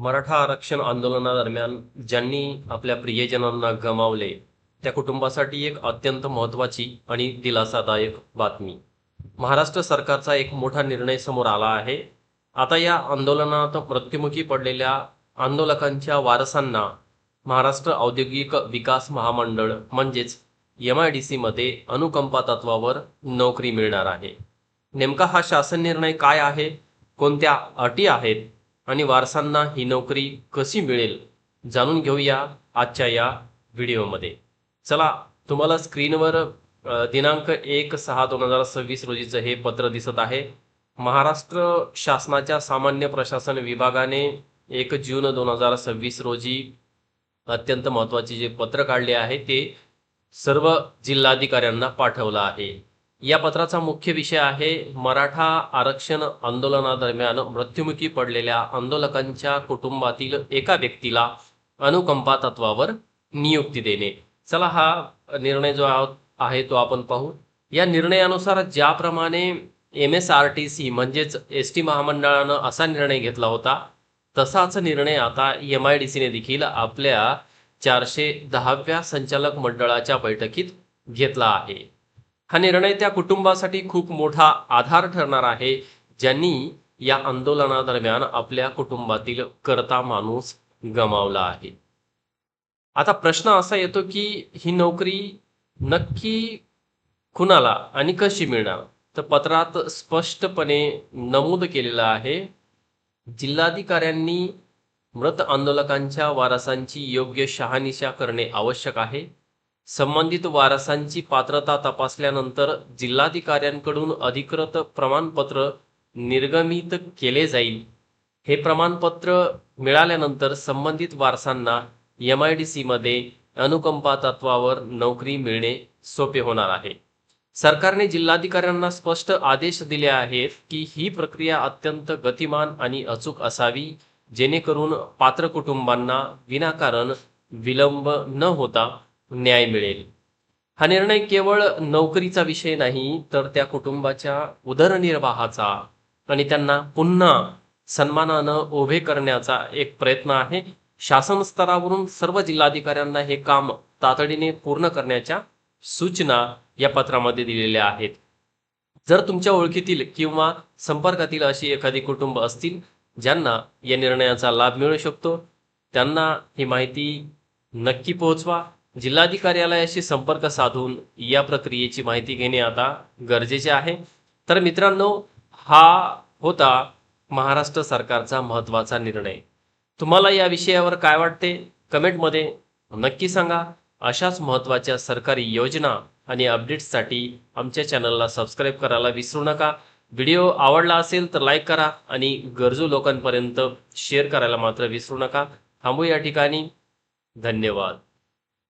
मराठा आरक्षण आंदोलनादरम्यान ज्यांनी आपल्या प्रियजनांना गमावले त्या कुटुंबासाठी एक अत्यंत महत्त्वाची आणि दिलासादायक बातमी. महाराष्ट्र सरकारचा एक मोठा निर्णय समोर आला आहे. आता या आंदोलनात मृत्युमुखी पडलेल्या आंदोलकांच्या वारसांना महाराष्ट्र औद्योगिक विकास महामंडळ म्हणजेच MIDC मध्ये अनुकंपा तत्वावर नोकरी मिळणार आहे. नेमका हा शासन निर्णय काय आहे, कोणत्या अटी आहेत आणि वारसांना ही नोकरी कशी मिळेल जाणून घेऊया आजच्या या व्हिडिओमध्ये. चला, तुम्हाला स्क्रीनवर दिनांक 1/6/2026 रोजीचं हे पत्र दिसत आहे. महाराष्ट्र शासनाच्या सामान्य प्रशासन विभागाने 1 जून 2026 रोजी अत्यंत महत्त्वाचे जे पत्र काढले आहे ते सर्व जिल्हाधिकाऱ्यांना पाठवलं आहे. या पत्राचा मुख्य विषय आहे मराठा आरक्षण आंदोलनादरम्यान मृत्युमुखी पडलेल्या आंदोलकांच्या कुटुंबातील एका व्यक्तीला अनुकंपा तत्वावर नियुक्ती देणे. चला, हा निर्णय जो आहे तो आपण पाहू. या निर्णयानुसार ज्याप्रमाणे MSRTC म्हणजेच ST महामंडळानं असा निर्णय घेतला होता, तसाच निर्णय आता MIDC ने देखील आपल्या 410व्या संचालक मंडळाच्या बैठकीत घेतला आहे. हा निर्णय त्या कुटुंबासाठी खूप मोठा आधार ठरणार आहे ज्यांनी या आंदोलनादरम्यान आपल्या कुटुंबातील कर्ता माणूस गमावला आहे. आता प्रश्न असा येतो की ही नोकरी नक्की कुणाला आणि कशी मिळणार. तर पत्रात स्पष्टपणे नमूद केलेलं आहे, जिल्हाधिकाऱ्यांनी मृत आंदोलकांच्या वारसांची योग्य शहानिशा करणे आवश्यक आहे. संबंधित वारसांची पात्रता तपासल्यानंतर जिल्हाधिकाऱ्यांकडून अधिकृत प्रमाणपत्र निर्गमित केले जाईल. हे प्रमाणपत्र मिळाल्यानंतर संबंधित वारसांना MIDC मध्ये अनुकंपा तत्वावर नोकरी मिळणे सोपे होणार आहे. सरकारने जिल्हाधिकाऱ्यांना स्पष्ट आदेश दिले आहेत की ही प्रक्रिया अत्यंत गतिमान आणि अचूक असावी, जेणेकरून पात्र कुटुंबांना विनाकारण विलंब न होता न्याय मिळेल. हा निर्णय केवळ नोकरीचा विषय नाही, तर त्या कुटुंबाच्या उदरनिर्वाहाचा आणि त्यांना पुन्हा सन्मानानं उभे करण्याचा एक प्रयत्न आहे. शासन स्तरावरून सर्व जिल्हाधिकाऱ्यांना हे काम तातडीने पूर्ण करण्याच्या सूचना या पत्रामध्ये दिलेल्या आहेत. जर तुमच्या ओळखीतील किंवा संपर्कातील अशी एखादी कुटुंब असतील ज्यांना या निर्णयाचा लाभ मिळू शकतो, त्यांना ही माहिती नक्की पोहोचवा. जिल्हाधिकार्यालयाशी संपर्क साधून या प्रक्रियेची माहिती घेणे आता गरजेचे आहे. तर मित्रांनो, हा होता महाराष्ट्र सरकारचा महत्त्वाचा निर्णय. तुम्हाला या विषयावर काय वाटते कमेंटमध्ये नक्की सांगा. अशाच महत्त्वाच्या सरकारी योजना आणि अपडेट्ससाठी आमच्या चॅनलला सबस्क्राईब करायला विसरू नका. व्हिडिओ आवडला असेल तर लाईक करा आणि गरजू लोकांपर्यंत शेअर करायला मात्र विसरू नका. थांबू या ठिकाणी. धन्यवाद.